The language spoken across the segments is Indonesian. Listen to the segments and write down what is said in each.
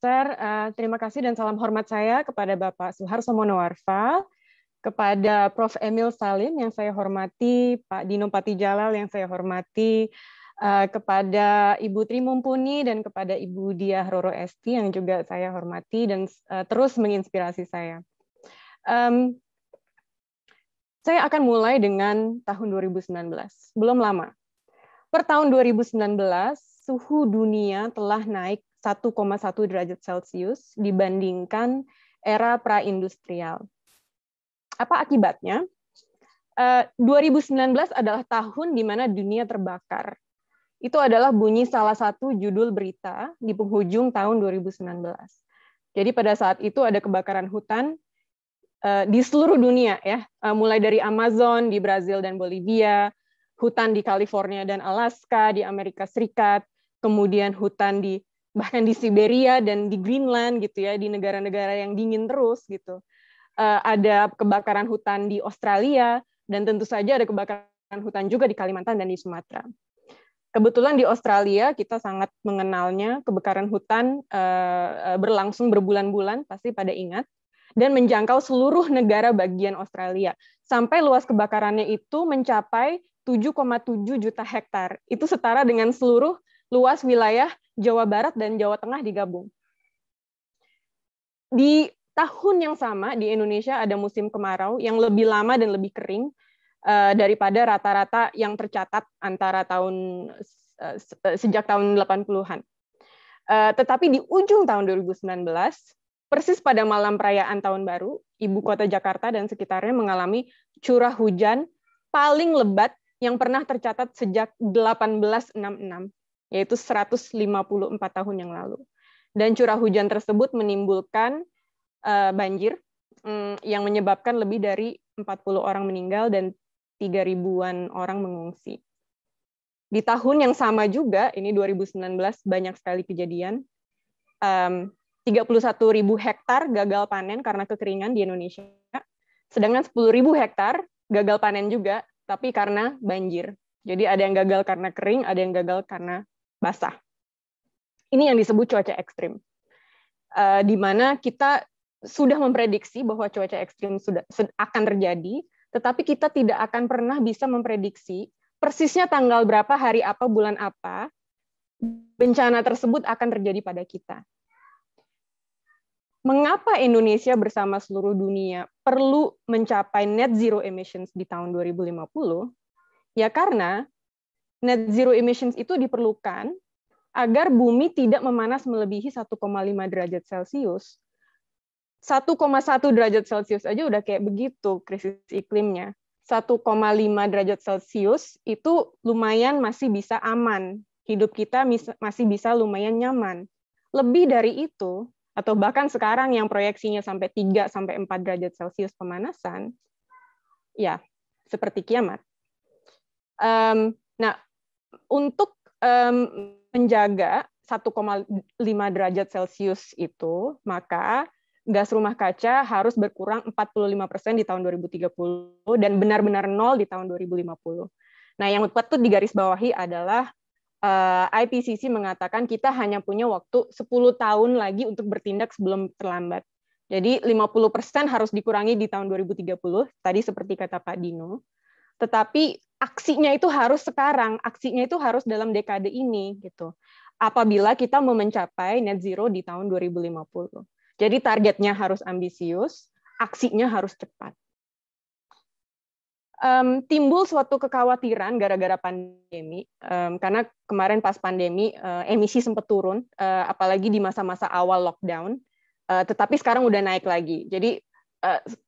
besar terima kasih dan salam hormat saya kepada Bapak Suharso Monoarfa, kepada Prof. Emil Salim yang saya hormati, Pak Dino Patijalal yang saya hormati, kepada Ibu Tri Mumpuni dan kepada Ibu Diah Roro Esti yang juga saya hormati dan terus menginspirasi saya. Saya akan mulai dengan tahun 2019, belum lama. Per tahun 2019, suhu dunia telah naik 1,1 derajat Celcius dibandingkan era pra-industrial. Apa akibatnya? 2019 adalah tahun di mana dunia terbakar. Itu adalah bunyi salah satu judul berita di penghujung tahun 2019. Jadi pada saat itu ada kebakaran hutan di seluruh dunia, ya, mulai dari Amazon di Brazil dan Bolivia, hutan di California dan Alaska di Amerika Serikat, kemudian hutan bahkan di Siberia dan di Greenland gitu ya, di negara-negara yang dingin terus gitu. Ada kebakaran hutan di Australia dan tentu saja ada kebakaran hutan juga di Kalimantan dan di Sumatera. Kebetulan di Australia kita sangat mengenalnya, kebakaran hutan berlangsung berbulan-bulan, pasti pada ingat, dan menjangkau seluruh negara bagian Australia. Sampai luas kebakarannya itu mencapai 7,7 juta hektar. Itu setara dengan seluruh luas wilayah Jawa Barat dan Jawa Tengah digabung. Di tahun yang sama di Indonesia ada musim kemarau yang lebih lama dan lebih kering daripada rata-rata yang tercatat antara sejak tahun 80-an. Tetapi di ujung tahun 2019, persis pada malam perayaan Tahun Baru, Ibu Kota Jakarta dan sekitarnya mengalami curah hujan paling lebat yang pernah tercatat sejak 1866. Yaitu 154 tahun yang lalu. Dan curah hujan tersebut menimbulkan banjir yang menyebabkan lebih dari 40 orang meninggal dan 3.000-an orang mengungsi. Di tahun yang sama juga, ini 2019, banyak sekali kejadian, 31.000 hektar gagal panen karena kekeringan di Indonesia, sedangkan 10.000 hektar gagal panen juga, tapi karena banjir. Jadi ada yang gagal karena kering, ada yang gagal karena basah. Ini yang disebut cuaca ekstrim, di mana kita sudah memprediksi bahwa cuaca ekstrim akan terjadi, tetapi kita tidak akan pernah bisa memprediksi persisnya tanggal berapa, hari apa, bulan apa bencana tersebut akan terjadi pada kita. Mengapa Indonesia bersama seluruh dunia perlu mencapai net zero emissions di tahun 2050? Ya karena net zero emissions itu diperlukan agar bumi tidak memanas melebihi 1,5 derajat Celcius. 1,1 derajat Celcius aja udah kayak begitu krisis iklimnya. 1,5 derajat Celcius itu lumayan masih bisa aman. Hidup kita masih bisa lumayan nyaman. Lebih dari itu, atau bahkan sekarang yang proyeksinya sampai 3-4 derajat Celcius pemanasan, ya seperti kiamat. Nah, untuk menjaga 1,5 derajat Celcius itu, maka gas rumah kaca harus berkurang 45% di tahun 2030 dan benar-benar nol di tahun 2050. Nah, yang patut digarisbawahi adalah IPCC mengatakan kita hanya punya waktu 10 tahun lagi untuk bertindak sebelum terlambat. Jadi 50% harus dikurangi di tahun 2030, tadi seperti kata Pak Dino. Tetapi aksinya itu harus sekarang, aksinya itu harus dalam dekade ini gitu. Apabila kita mau mencapai net zero di tahun 2050. Jadi targetnya harus ambisius, aksinya harus cepat. Timbul suatu kekhawatiran gara-gara pandemi, karena kemarin pas pandemi emisi sempat turun, apalagi di masa-masa awal lockdown, tetapi sekarang udah naik lagi. Jadi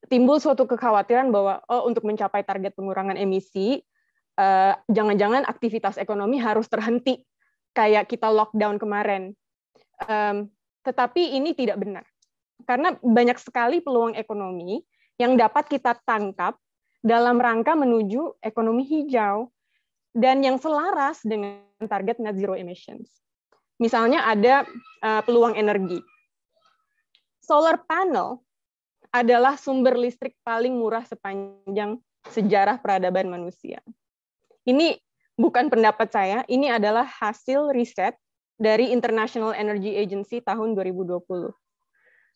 timbul suatu kekhawatiran bahwa untuk mencapai target pengurangan emisi, jangan-jangan aktivitas ekonomi harus terhenti kayak kita lockdown kemarin. Tetapi ini tidak benar, karena banyak sekali peluang ekonomi yang dapat kita tangkap dalam rangka menuju ekonomi hijau dan yang selaras dengan target net zero emissions. Misalnya ada peluang energi. Solar panel adalah sumber listrik paling murah sepanjang sejarah peradaban manusia. Ini bukan pendapat saya, ini adalah hasil riset dari International Energy Agency tahun 2020.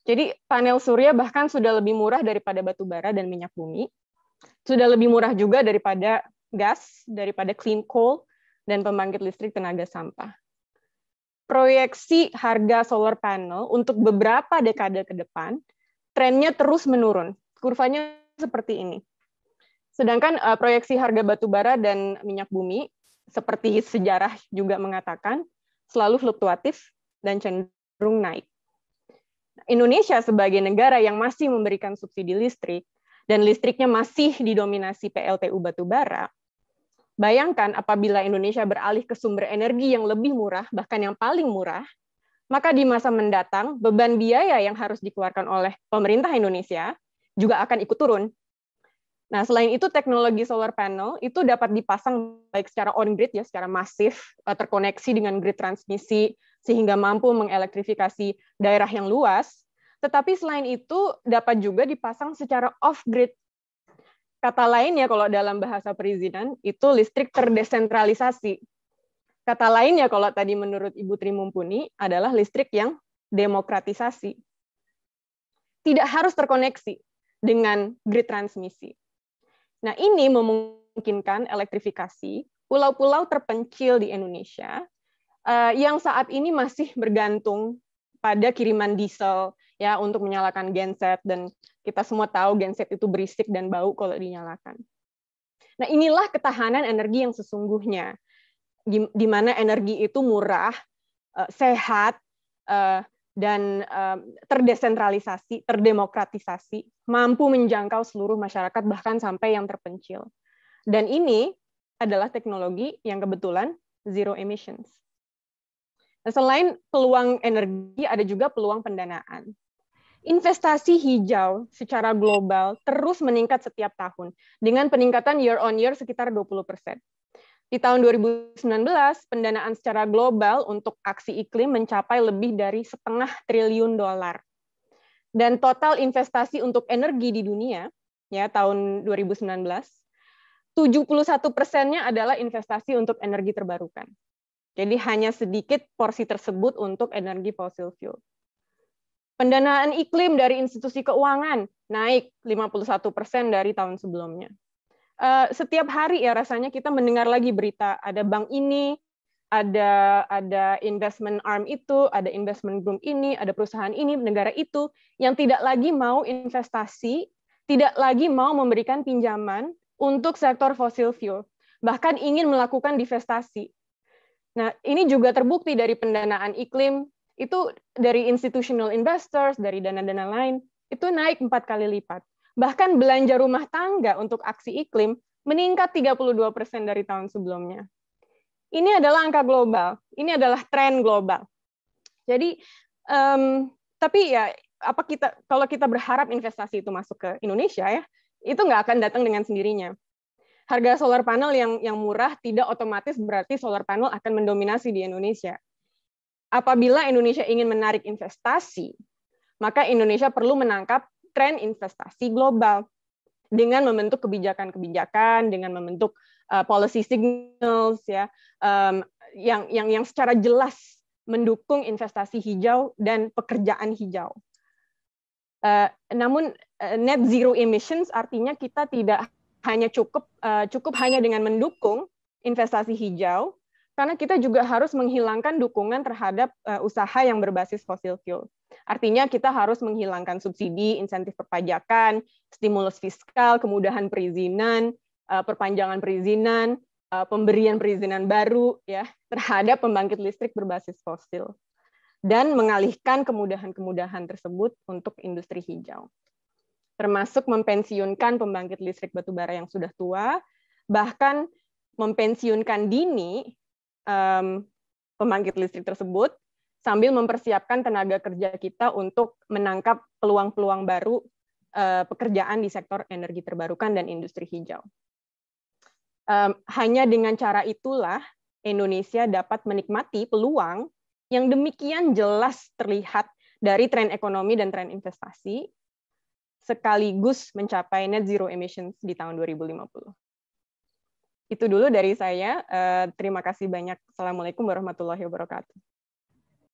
Jadi panel surya bahkan sudah lebih murah daripada batu bara dan minyak bumi, sudah lebih murah juga daripada gas, daripada clean coal, dan pembangkit listrik tenaga sampah. Proyeksi harga solar panel untuk beberapa dekade ke depan, trennya terus menurun. Kurvanya seperti ini. Sedangkan proyeksi harga batu bara dan minyak bumi, seperti sejarah juga mengatakan, selalu fluktuatif dan cenderung naik. Indonesia sebagai negara yang masih memberikan subsidi listrik, dan listriknya masih didominasi PLTU batubara, bayangkan apabila Indonesia beralih ke sumber energi yang lebih murah, bahkan yang paling murah, maka di masa mendatang beban biaya yang harus dikeluarkan oleh pemerintah Indonesia juga akan ikut turun. Nah, selain itu teknologi solar panel itu dapat dipasang baik secara on-grid, ya, secara masif, terkoneksi dengan grid transmisi, sehingga mampu mengelektrifikasi daerah yang luas, tetapi selain itu dapat juga dipasang secara off-grid. Kata lainnya kalau dalam bahasa perizinan, itu listrik terdesentralisasi. Kata lainnya kalau tadi menurut Ibu Tri Mumpuni, adalah listrik yang demokratisasi. Tidak harus terkoneksi dengan grid transmisi. Nah, ini memungkinkan elektrifikasi pulau-pulau terpencil di Indonesia yang saat ini masih bergantung pada kiriman diesel ya untuk menyalakan genset, dan kita semua tahu genset itu berisik dan bau kalau dinyalakan. Nah, inilah ketahanan energi yang sesungguhnya, di mana energi itu murah, sehat, dan terdesentralisasi, terdemokratisasi, mampu menjangkau seluruh masyarakat bahkan sampai yang terpencil. Dan ini adalah teknologi yang kebetulan zero emissions. Nah, selain peluang energi, ada juga peluang pendanaan. Investasi hijau secara global terus meningkat setiap tahun, dengan peningkatan year on year sekitar 20%. Di tahun 2019, pendanaan secara global untuk aksi iklim mencapai lebih dari $0,5 triliun. Dan total investasi untuk energi di dunia, ya tahun 2019, 71%-nya adalah investasi untuk energi terbarukan. Jadi hanya sedikit porsi tersebut untuk energi fossil fuel. Pendanaan iklim dari institusi keuangan naik 51% dari tahun sebelumnya. Setiap hari ya rasanya kita mendengar lagi berita, ada bank ini, ada investment arm itu, ada investment group ini, ada perusahaan ini, negara itu, yang tidak lagi mau investasi, tidak lagi mau memberikan pinjaman untuk sektor fossil fuel, bahkan ingin melakukan divestasi. Nah, ini juga terbukti dari pendanaan iklim, itu dari institutional investors, dari dana-dana lain, itu naik 4 kali lipat. Bahkan belanja rumah tangga untuk aksi iklim meningkat 32% dari tahun sebelumnya. Ini adalah angka global, ini adalah tren global. Jadi, tapi ya, kalau kita berharap investasi itu masuk ke Indonesia, ya, itu nggak akan datang dengan sendirinya. Harga solar panel yang murah tidak otomatis berarti solar panel akan mendominasi di Indonesia. Apabila Indonesia ingin menarik investasi, maka Indonesia perlu menangkap tren investasi global dengan membentuk kebijakan-kebijakan, dengan membentuk policy signals, ya, yang secara jelas mendukung investasi hijau dan pekerjaan hijau. Namun net zero emissions artinya kita tidak hanya cukup hanya dengan mendukung investasi hijau, karena kita juga harus menghilangkan dukungan terhadap usaha yang berbasis fossil fuel. Artinya kita harus menghilangkan subsidi, insentif perpajakan, stimulus fiskal, kemudahan perizinan, perpanjangan perizinan, pemberian perizinan baru ya terhadap pembangkit listrik berbasis fosil, dan mengalihkan kemudahan-kemudahan tersebut untuk industri hijau, termasuk mempensiunkan pembangkit listrik batubara yang sudah tua, bahkan mempensiunkan dini pembangkit listrik tersebut, sambil mempersiapkan tenaga kerja kita untuk menangkap peluang-peluang baru pekerjaan di sektor energi terbarukan dan industri hijau. Hanya dengan cara itulah Indonesia dapat menikmati peluang yang demikian jelas terlihat dari tren ekonomi dan tren investasi, sekaligus mencapai net zero emissions di tahun 2050. Itu dulu dari saya. Terima kasih banyak. Assalamualaikum warahmatullahi wabarakatuh.